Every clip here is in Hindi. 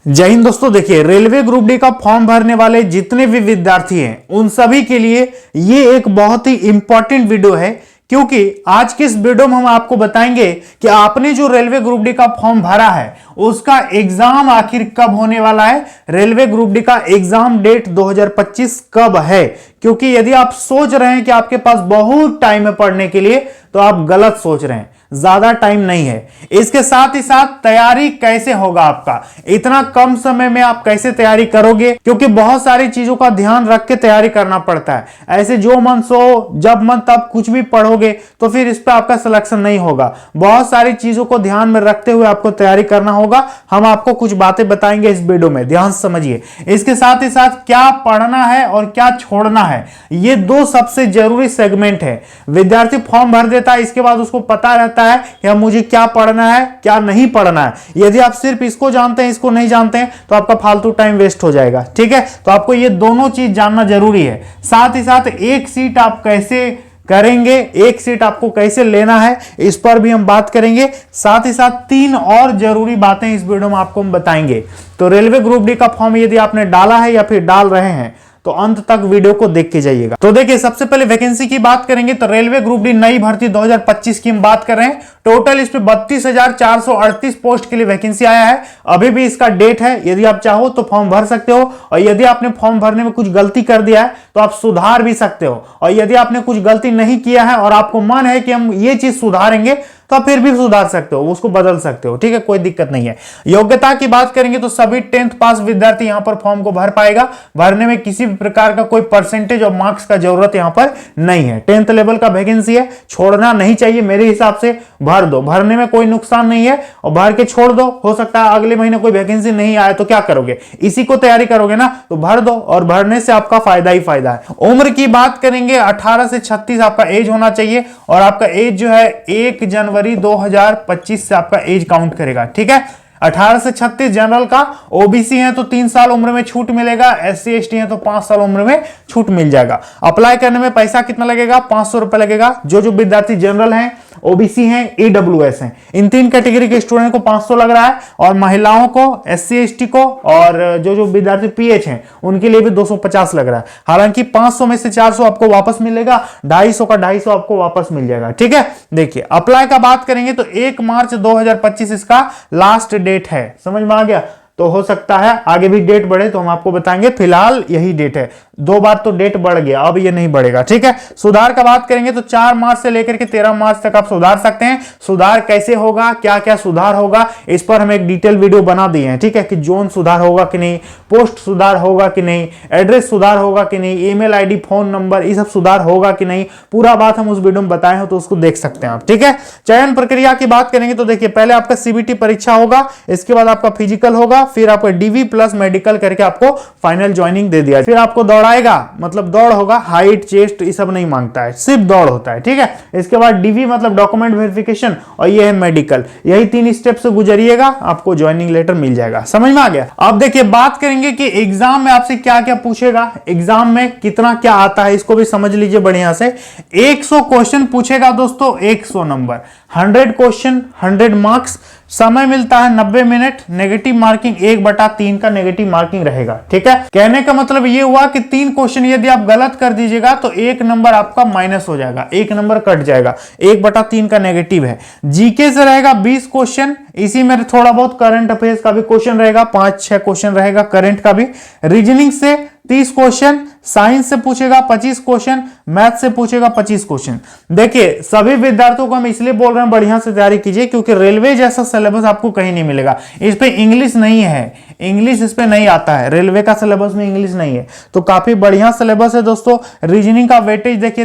जय हिंद दोस्तों। देखिए, रेलवे ग्रुप डी का फॉर्म भरने वाले जितने भी विद्यार्थी हैं उन सभी के लिए ये एक बहुत ही इंपॉर्टेंट वीडियो है, क्योंकि आज के इस वीडियो में हम आपको बताएंगे कि आपने जो रेलवे ग्रुप डी का फॉर्म भरा है उसका एग्जाम आखिर कब होने वाला है, रेलवे ग्रुप डी का एग्जाम डेट 2025 कब है। क्योंकि यदि आप सोच रहे हैं कि आपके पास बहुत टाइम है पढ़ने के लिए, तो आप गलत सोच रहे हैं, ज्यादा टाइम नहीं है। इसके साथ ही साथ तैयारी कैसे होगा आपका, इतना कम समय में आप कैसे तैयारी करोगे, क्योंकि बहुत सारी चीजों का ध्यान रख के तैयारी करना पड़ता है। ऐसे जो मन सो जब मन तब कुछ भी पढ़ोगे तो फिर इस पर आपका सिलेक्शन नहीं होगा। बहुत सारी चीजों को ध्यान में रखते हुए आपको तैयारी करना होगा। हम आपको कुछ बातें बताएंगे इस वीडियो में, ध्यान से समझिए। इसके साथ ही साथ क्या पढ़ना है और क्या छोड़ना है, ये दो सबसे जरूरी सेगमेंट है। विद्यार्थी फॉर्म भर देता है, इसके बाद उसको पता रहता है कि अब मुझे क्या पढ़ना है क्या नहीं पढ़ना है। यदि आप सिर्फ इसको जानते हैं इसको नहीं जानते हैं तो आपका फालतू टाइम वेस्ट हो जाएगा। ठीक है, तो आपको ये दोनों चीज जानना जरूरी है। साथ ही साथ एक सीट आप कैसे करेंगे, एक सीट आपको कैसे लेना है, इस पर भी हम बात करेंगे। साथ ही साथ तीन और जरूरी बातें इस वीडियो में आपको हम बताएंगे। तो रेलवे ग्रुप डी का फॉर्म यदि आपने डाला है या फिर डाल रहे हैं तो अंत तक वीडियो को देख के जाइएगा। तो देखिए, सबसे पहले वैकेंसी की बात करेंगे तो रेलवे ग्रुप डी नई भर्ती 2025 की हम बात कर रहे हैं। टोटल इस पे 32,438 पोस्ट के लिए वैकेंसी आया है। अभी भी इसका डेट है, यदि आप चाहो तो फॉर्म भर सकते हो, और यदि आपने फॉर्म भरने में कुछ गलती कर दिया है तो आप सुधार भी सकते हो। और यदि आपने कुछ गलती नहीं किया है और आपको मन है कि हम ये चीज सुधारेंगे तो आप फिर भी सुधार सकते हो, उसको बदल सकते हो। ठीक है, कोई दिक्कत नहीं है। योग्यता की बात करेंगे तो सभी 10th पास विद्यार्थी यहां पर फॉर्म को भर पाएगा। भरने में किसी भी प्रकार का कोई परसेंटेज और मार्क्स का जरूरत यहां पर नहीं है। 10th लेवल का वैकेंसी है, छोड़ना नहीं चाहिए मेरे हिसाब से। भर दो, भरने में कोई नुकसान नहीं है, और भर के छोड़ दो। हो सकता है अगले महीने कोई वैकेंसी नहीं आए तो क्या करोगे, इसी को तैयारी करोगे ना, तो भर दो, और भरने से आपका फायदा ही फायदा है। उम्र की बात करेंगे 18 से 36 आपका एज होना चाहिए, और आपका एज जो है 1 जनवरी 2025 से आपका एज काउंट करेगा। ठीक है, 18 से 36 जनरल का। ओबीसी है तो 3 साल उम्र में छूट मिलेगा, SC ST है तो 5 साल उम्र में छूट मिल जाएगा। अप्लाई करने में पैसा कितना लगेगा, 500 रुपए लगेगा। जो विद्यार्थी जनरल हैं, ओबीसी हैं, EWS हैं, इन 3 कैटेगरी के स्टूडेंट को 500 लग रहा है, और महिलाओं को, SC ST को, और जो विद्यार्थी PH हैं उनके लिए भी 250 लग रहा है। हालांकि 500 में से 400 आपको वापस मिलेगा, 250 का 250 आपको वापस मिल जाएगा। ठीक है, देखिए अप्लाई का बात करेंगे तो 1 मार्च 2025 इसका लास्ट डेट है। समझ में आ गया? तो हो सकता है आगे भी डेट बढ़े तो हम आपको बताएंगे, फिलहाल यही डेट है। 2 बार तो डेट बढ़ गया, अब ये नहीं बढ़ेगा। ठीक है, सुधार का बात करेंगे तो 4 मार्च से लेकर के 13 मार्च तक आप सुधार सकते हैं। सुधार कैसे होगा, क्या क्या सुधार होगा, इस पर हम एक डिटेल वीडियो बना दिए हैं। ठीक है, कि जोन सुधार होगा कि नहीं, पोस्ट सुधार होगा कि नहीं, एड्रेस सुधार होगा कि नहीं, ईमेल आईडी, फोन नंबर, ये सब सुधार होगा कि नहीं, पूरा बात हम उस वीडियो में बताए हैं, तो उसको देख सकते हैं आप। ठीक है, चयन प्रक्रिया की बात करेंगे तो देखिए, पहले आपका CBT परीक्षा होगा, इसके बाद आपका फिजिकल होगा, फिर आपका DV प्लस मेडिकल करके आपको फाइनल ज्वाइनिंग दे दिया। फिर आपको दौड़ाएगा, मतलब दौड़ होगा, हाइट चेस्ट ये सब नहीं मांगता है, सिर्फ दौड़ होता है। ठीक है, इसके बाद DV मतलब डॉक्यूमेंट वेरिफिकेशन, और ये है मेडिकल। यही 3 स्टेप से गुजरिएगा, आपको ज्वाइनिंग लेटर मिल जाएगा। समझ में आ गया? अब देखिए, बात करेंगे कि एग्जाम में आपसे क्या क्या पूछेगा, एग्जाम में कितना क्या आता है, इसको भी समझ लीजिए बढ़िया से। 100 क्वेश्चन पूछेगा दोस्तों, 100 नंबर, 100 क्वेश्चन 100 मार्क्स। समय मिलता है 90 मिनट। नेगेटिव मार्किंग 1/3 का नेगेटिव मार्किंग रहेगा। ठीक है, कहने का मतलब ये हुआ कि 3 क्वेश्चन यदि आप गलत कर दीजिएगा तो 1 नंबर आपका माइनस हो जाएगा, 1 नंबर कट जाएगा। 1/3 का नेगेटिव है। जीके से रहेगा 20 क्वेश्चन, इसी में थोड़ा बहुत करंट अफेयर्स का भी क्वेश्चन रहेगा, 5-6 क्वेश्चन रहेगा करंट का भी। रीजनिंग से 30 क्वेश्चन, साइंस से पूछेगा 25 क्वेश्चन, मैथ से पूछेगा 25 क्वेश्चन। देखिए, सभी विद्यार्थियों को हम इसलिए बोल रहे हैं बढ़िया से तैयारी कीजिए, क्योंकि रेलवे जैसा सिलेबस आपको कहीं नहीं मिलेगा। इस पे इंग्लिश नहीं है, इंग्लिश इस पे नहीं आता है, रेलवे का सिलेबस में इंग्लिश नहीं है, तो काफी बढ़िया सिलेबस है दोस्तों। रीजनिंग का वेटेज देखिए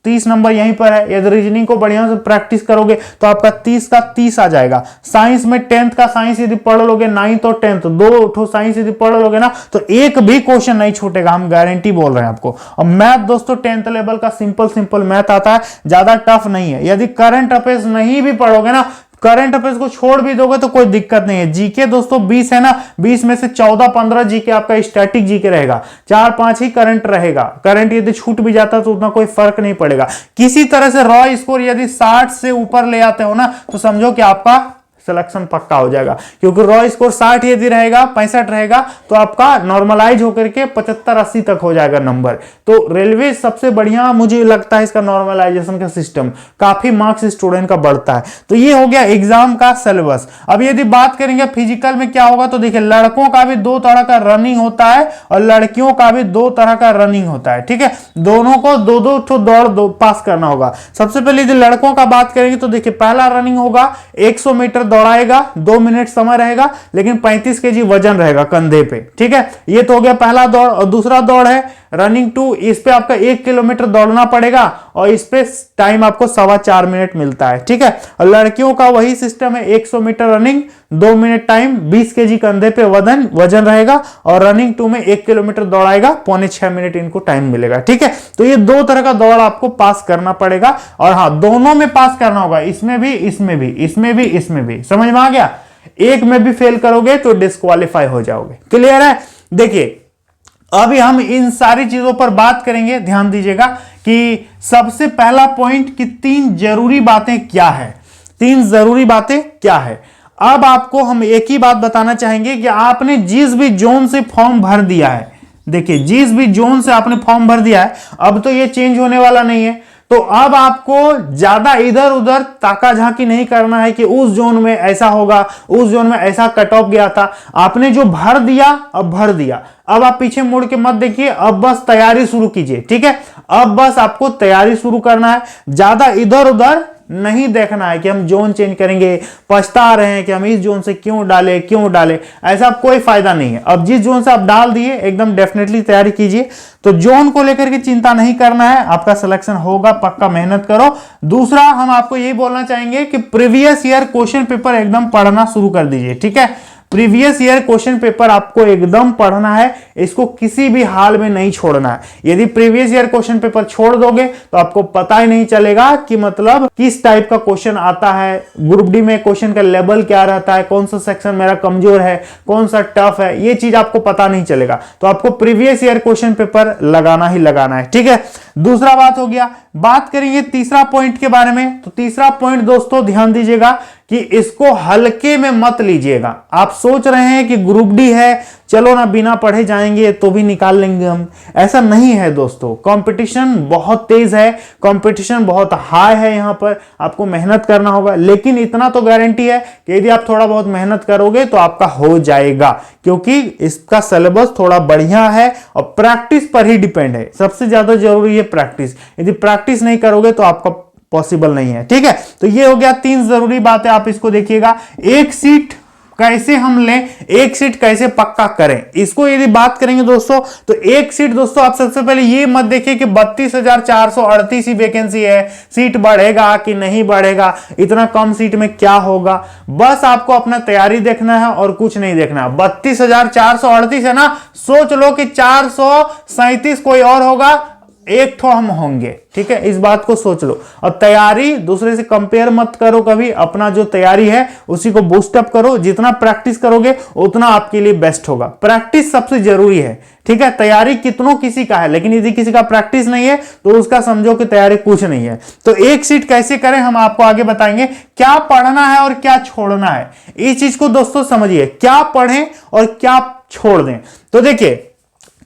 30 नंबर यहीं पर है। यदि रीजनिंग को बढ़िया से प्रैक्टिस करोगे तो आपका 30 का 30 आ जाएगा। साइंस में 10th का साइंस यदि पढ़ लोगे, 9th और 10th 2 साइंस यदि पढ़ लोगे ना, तो एक भी क्वेश्चन नहीं छूटेगा, हम गारंटी बोल रहे हैं आपको। और मैथ दोस्तों 10th लेवल का सिंपल मैथ आता है, ज्यादा टफ नहीं है। यदि करंट अफेयर्स नहीं भी पढ़ोगे ना, करंट अफेयर्स को छोड़ भी दोगे तो कोई दिक्कत नहीं है। जीके दोस्तों 20 है ना, 20 में से 14-15 जीके आपका स्टैटिक जीके रहेगा, 4-5 ही करंट रहेगा। करंट यदि छूट भी जाता है तो उतना कोई फर्क नहीं पड़ेगा। किसी तरह से रॉ स्कोर यदि 60 से ऊपर ले आते हो ना, तो समझो कि आपका सिलेक्शन पक्का हो जाएगा, क्योंकि रॉ स्कोर 60 यदि रहेगा, 65 रहेगा तो आपका नॉर्मलाइज होकर के 75-80 तक हो जाएगा नंबर। तो रेलवे सबसे बढ़िया मुझे लगता है इसका नॉर्मलाइजेशन का सिस्टम, काफी मार्क्स स्टूडेंट का बढ़ता है। तो ये हो गया एग्जाम का सिलेबस। अब यदि बात करेंगे फिजिकल में क्या होगा, तो देखिए लड़कों का भी 2 तरह का रनिंग होता है और लड़कियों का भी 2 तरह का रनिंग होता है, ठीक है। दोनों को 2-2 ठो दौड़ पास करना होगा। सबसे पहले यदि लड़कों का बात करेंगे तो देखिए पहला रनिंग होगा 100 मीटर दौड़ाएगा, 2 मिनट समय रहेगा, लेकिन 35 केजी वजन रहेगा कंधे पे, ठीक है। ये तो हो गया पहला दौड़। और दूसरा दौड़ है रनिंग 2, इस पे आपका 1 किलोमीटर दौड़ना पड़ेगा और इस पे टाइम आपको 4.25 मिनट मिलता है, ठीक है। और लड़कियों का वही सिस्टम है, 100 metre running, 2 minute time, 20 KG कंधे पे वजन रहेगा और रनिंग 2 में 1 किलोमीटर दौड़ाएगा, 5.25 मिनट इनको टाइम मिलेगा, ठीक है। तो ये 2 तरह का दौड़ आपको पास करना पड़ेगा और हाँ दोनों में पास करना होगा, इसमें भी, इसमें भी, इसमें भी, इसमें भी। समझ में आ गया? एक में भी फेल करोगे तो डिस्क्वालीफाई हो जाओगे। क्लियर है? देखिए अभी हम इन सारी चीजों पर बात करेंगे। ध्यान दीजिएगा कि सबसे पहला पॉइंट कि 3 जरूरी बातें क्या है। 3 जरूरी बातें क्या है। अब आपको हम एक ही बात बताना चाहेंगे कि आपने जिस भी जोन से फॉर्म भर दिया है, देखिए जिस भी जोन से आपने फॉर्म भर दिया है, अब तो ये चेंज होने वाला नहीं है। तो अब आपको ज्यादा इधर उधर ताका झांकी नहीं करना है कि उस जोन में ऐसा होगा, उस जोन में ऐसा कट ऑफ गया था। आपने जो भर दिया अब भर दिया, अब आप पीछे मुड़ के मत देखिए, अब बस तैयारी शुरू कीजिए, ठीक है। अब बस आपको तैयारी शुरू करना है, ज्यादा इधर उधर नहीं देखना है कि हम जोन चेंज करेंगे, पछता रहे हैं कि हम इस जोन से क्यों डाले, ऐसा कोई फायदा नहीं है। अब जिस जोन से आप डाल दिए एकदम डेफिनेटली तैयारी कीजिए। तो जोन को लेकर के चिंता नहीं करना है, आपका सिलेक्शन होगा, पक्का मेहनत करो। दूसरा हम आपको यही बोलना चाहेंगे कि प्रीवियस ईयर क्वेश्चन पेपर एकदम पढ़ना शुरू कर दीजिए, ठीक है। प्रीवियस ईयर क्वेश्चन पेपर आपको एकदम पढ़ना है, इसको किसी भी हाल में नहीं छोड़ना है। यदि प्रीवियस ईयर क्वेश्चन पेपर छोड़ दोगे तो आपको पता ही नहीं चलेगा कि मतलब किस टाइप का क्वेश्चन आता है, ग्रुप डी में क्वेश्चन का लेवल क्या रहता है, कौन सा सेक्शन मेरा कमजोर है, कौन सा टफ है, ये चीज आपको पता नहीं चलेगा। तो आपको प्रीवियस ईयर क्वेश्चन पेपर लगाना ही लगाना है, ठीक है। दूसरा बात हो गया, बात करेंगे तीसरा पॉइंट के बारे में। तो तीसरा पॉइंट दोस्तों ध्यान दीजिएगा कि इसको हल्के में मत लीजिएगा। आप सोच रहे हैं कि ग्रुप डी है, चलो ना बिना पढ़े जाएंगे तो भी निकाल लेंगे हम, ऐसा नहीं है दोस्तों। कंपटीशन बहुत तेज है, कंपटीशन बहुत हाई है, यहां पर आपको मेहनत करना होगा। लेकिन इतना तो गारंटी है कि यदि आप थोड़ा बहुत मेहनत करोगे तो आपका हो जाएगा, क्योंकि इसका सिलेबस थोड़ा बढ़िया है और प्रैक्टिस पर ही डिपेंड है। सबसे ज्यादा जरूरी है प्रैक्टिस, यदि प्रैक्टिस नहीं करोगे तो आपका पॉसिबल नहीं है, ठीक है। तो ये हो गया 3 जरूरी बातें, आप इसको देखिएगा। एक सीट कैसे हम लें, एक सीट कैसे पक्का करें, इसको यदि बात करेंगे दोस्तों, तो एक सीट दोस्तों आप सबसे पहले ये मत देखिए कि 32,438 ही वैकेंसी है, सीट बढ़ेगा कि नहीं बढ़ेगा, इतना कम सीट में क्या होगा। बस आपको अपना तैयारी देखना है और कुछ नहीं देखना है। 32,438 है ना, सोच लो कि 437 कोई और होगा, एक ठो हम होंगे, ठीक है। इस बात को सोच लो। और तैयारी दूसरे से कंपेयर मत करो कभी, अपना जो तैयारी है उसी को बूस्ट अप करो। जितना प्रैक्टिस करोगे उतना आपके लिए बेस्ट होगा। प्रैक्टिस सबसे जरूरी है, ठीक है। तैयारी कितनों किसी का है, लेकिन यदि किसी का प्रैक्टिस नहीं है तो उसका समझो कि तैयारी कुछ नहीं है। तो एक सीट कैसे करें हम आपको आगे बताएंगे, क्या पढ़ना है और क्या छोड़ना है। इस चीज को दोस्तों समझिए, क्या पढ़ें और क्या छोड़ दें। तो देखिए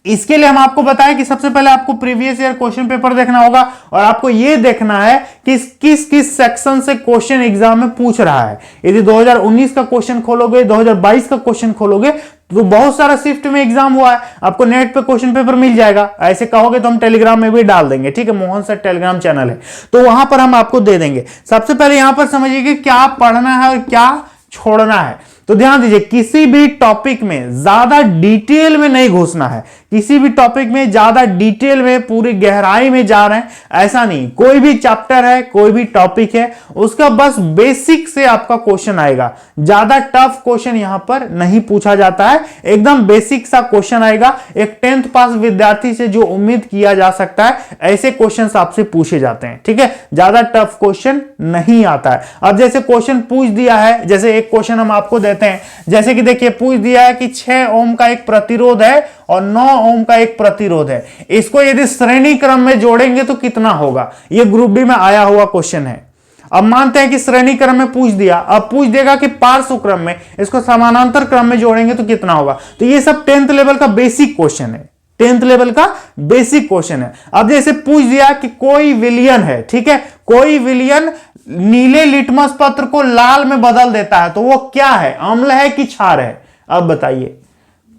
इसके लिए हम आपको बताएं कि सबसे पहले आपको प्रीवियस ईयर क्वेश्चन पेपर देखना होगा और आपको यह देखना है कि किस किस सेक्शन से क्वेश्चन एग्जाम में पूछ रहा है। यदि 2019 का क्वेश्चन खोलोगे, 2022 का क्वेश्चन खोलोगे तो बहुत सारा शिफ्ट में एग्जाम हुआ है, आपको नेट पे क्वेश्चन पेपर मिल जाएगा। ऐसे कहोगे तो हम टेलीग्राम में भी डाल देंगे, ठीक है। मोहन सर टेलीग्राम चैनल है, तो वहां पर हम आपको दे देंगे। सबसे पहले यहां पर समझिए कि क्या पढ़ना है और क्या छोड़ना है। तो ध्यान दीजिए, किसी भी टॉपिक में ज्यादा डिटेल में नहीं घुसना है। किसी भी टॉपिक में ज्यादा डिटेल में पूरी गहराई में जा रहे हैं ऐसा नहीं। कोई भी चैप्टर है, कोई भी टॉपिक है, उसका बस बेसिक से आपका क्वेश्चन आएगा। ज्यादा टफ क्वेश्चन यहां पर नहीं पूछा जाता है, एकदम बेसिक सा क्वेश्चन आएगा। एक 10th पास विद्यार्थी से जो उम्मीद किया जा सकता है ऐसे क्वेश्चन आपसे पूछे जाते हैं, ठीक है। ज्यादा टफ क्वेश्चन नहीं आता है। अब जैसे क्वेश्चन पूछ दिया है, जैसे एक क्वेश्चन हम आपको देते हैं, जैसे कि देखिए पूछ दिया है कि 6 ओम का एक प्रतिरोध है और 9 ओम का एक प्रतिरोध है, इसको यदि श्रेणी क्रम में जोड़ेंगे तो कितना होगा। यह ग्रुप डी में आया हुआ क्वेश्चन है। अब मानते हैं कि श्रेणी क्रम में पूछ दिया, अब पूछ देगा कि पार्श्व क्रम में, इसको समानांतर क्रम में जोड़ेंगे तो कितना होगा। तो ये सब 10th लेवल का बेसिक क्वेश्चन है, 10th लेवल का बेसिक क्वेश्चन है। अब जैसे पूछ दिया कि कोई विलयन है, ठीक है, कोई विलयन नीले लिटमस पत्र को लाल में बदल देता है, तो वो क्या है, अम्ल है कि क्षार है। अब बताइए,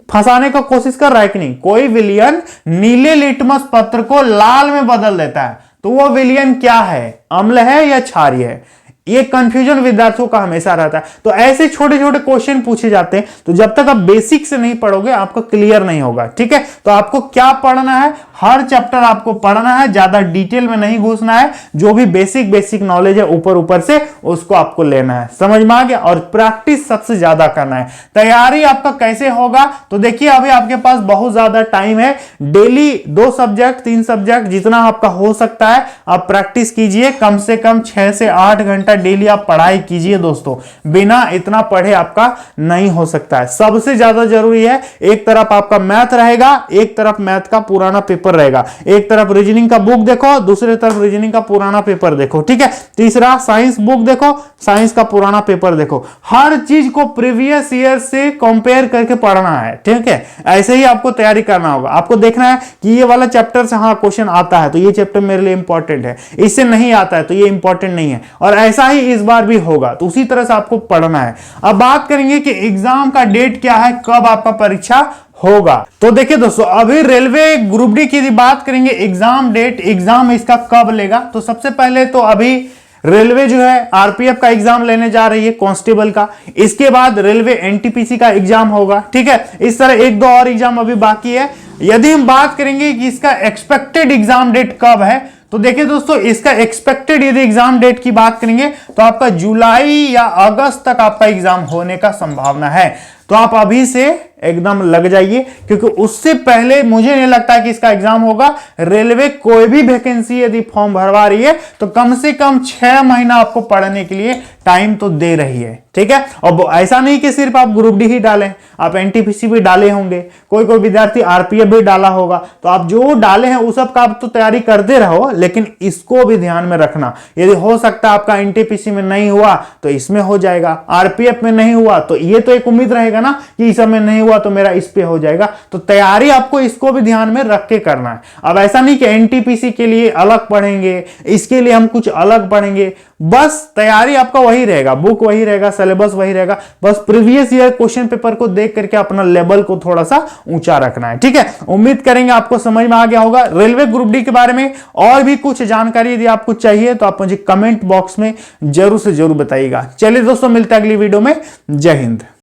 फंसाने का कोशिश कर रहा है कि नहीं। कोई विलयन नीले लिटमस पत्र को लाल में बदल देता है, तो वो विलयन क्या है, अम्ल है या क्षारीय है। ये कंफ्यूजन विद्यार्थियों का हमेशा रहता है। तो ऐसे छोटे छोटे क्वेश्चन पूछे जाते हैं, तो जब तक आप बेसिक से नहीं पढ़ोगे आपको क्लियर नहीं होगा, ठीक है। तो आपको क्या पढ़ना है, हर चैप्टर आपको पढ़ना है, ज्यादा डिटेल में नहीं घुसना है, जो भी बेसिक नॉलेज है ऊपर ऊपर से उसको आपको लेना है, समझ में आ गया। और प्रैक्टिस सबसे ज्यादा करना है। तैयारी आपका कैसे होगा, तो देखिए अभी आपके पास बहुत ज्यादा टाइम है, डेली 2 सब्जेक्ट 3 सब्जेक्ट जितना आपका हो सकता है आप प्रैक्टिस कीजिए। कम से कम 6 से 8 घंटा डेली आप पढ़ाई कीजिए दोस्तों, बिना इतना पढ़े आपका नहीं हो सकता है। सबसे ज्यादा जरूरी है, एक तरफ आपका मैथ रहेगा, एक तरफ मैथ का पुराना पेपर रहेगा, एक तरफ रीजनिंग का बुक देखो, दूसरी तरफ रीजनिंग का पुराना पेपर देखो, ठीक है। तीसरा साइंस बुक देखो, साइंस का पुराना पेपर देखो, हर चीज को प्रीवियस ईयर से कंपेयर करके पढ़ना है, ठीक है। ऐसे ही आपको तैयारी करना होगा। आपको देखना है कि ये वाला चैप्टर से हाँ क्वेश्चन आता है तो ये चैप्टर मेरे लिए इंपॉर्टेंट है, इससे नहीं आता है तो ये इंपॉर्टेंट नहीं है, और ऐसा ही इस बार भी होगा। तो उसी तरह से आपको पढ़ना है। अब बात करेंगे कि एग्जाम का डेट क्या है, कब आपका परीक्षा होगा। तो देखिए दोस्तों, अभी रेलवे ग्रुप डी की बात करेंगे, एग्जाम डेट, एग्जाम इसका कब लेगा। तो सबसे पहले तो अभी रेलवे जो है आरपीएफ का एग्जाम लेने जा रही है, कांस्टेबल का। इसके बाद रेलवे एनटीपीसी का एग्जाम होगा, ठीक है। इस तरह 1-2 और एग्जाम अभी बाकी है। यदि हम बात करेंगे कि इसका एक्सपेक्टेड एग्जाम डेट कब है, तो देखिए दोस्तों, इसका एक्सपेक्टेड यदि एग्जाम डेट की बात करेंगे तो आपका जुलाई या अगस्त तक आपका एग्जाम होने का संभावना है। तो आप अभी से एकदम लग जाइए, क्योंकि उससे पहले मुझे नहीं लगता कि इसका एग्जाम होगा। रेलवे कोई भी वैकेंसी यदि फॉर्म भरवा रही है तो कम से कम 6 महीना आपको पढ़ने के लिए टाइम तो दे रही है, ठीक है। और ऐसा नहीं कि सिर्फ आप ग्रुप डी ही डालें, आप एनटीपीसी भी डाले होंगे, कोई कोई विद्यार्थी आरपीएफ भी डाला होगा। तो आप जो डाले हैं उस सब का आप तो तैयारी करते रहो, लेकिन इसको भी ध्यान में रखना। यदि हो सकता है आपका एनटीपीसी में नहीं हुआ तो इसमें हो जाएगा, आरपीएफ में नहीं हुआ तो ये तो एक उम्मीद रहेगा ना कि इस समय नहीं हुआ तो मेरा इस पे हो जाएगा। तो तैयारी आपको इसको भी ध्यान में रख के करना है। अब ऐसा नहीं कि एनटीपीसी के लिए अलग पढ़ेंगे, इसके लिए हम कुछ अलग पढ़ेंगे, बस तैयारी आपका वही रहेगा, बुक वही रहेगा, सिलेबस वही रहेगा। बस प्रीवियस ईयर क्वेश्चन पेपर को देख करके अपना लेवल को थोड़ा सा ऊंचा रखना है, ठीक है। उम्मीद करेंगे आपको समझ में आ गया होगा। रेलवे ग्रुप डी के बारे में और भी कुछ जानकारी यदि आपको चाहिए तो आप मुझे कमेंट बॉक्स में जरूर से जरूर बताइएगा। चलिए दोस्तों, मिलते हैं अगली वीडियो में। जय हिंद।